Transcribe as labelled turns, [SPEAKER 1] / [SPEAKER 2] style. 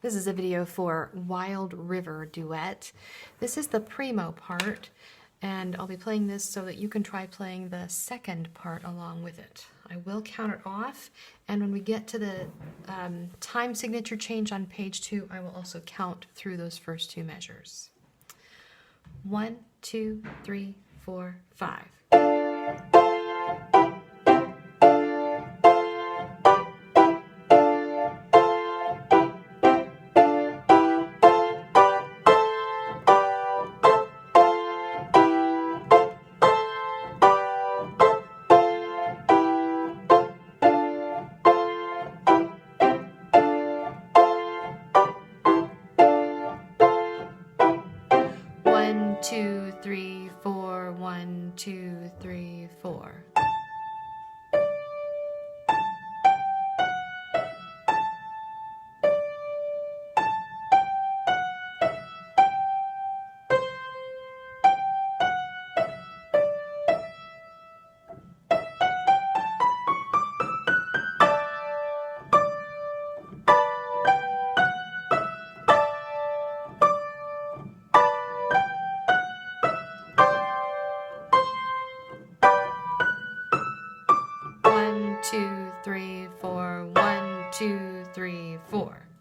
[SPEAKER 1] This is a video for Wild River Duet. This is the Primo part, and I'll be playing this so that you can try playing the second part along with it. I will count it off, and when we get to the time signature change on page 2, I will also count through those first two measures. 1, 2, 3, 4, 5. 1, 2, 3, 4, 1, 2, 3, 4. 1, 2, 3, 4, 1, 2, 3, 4.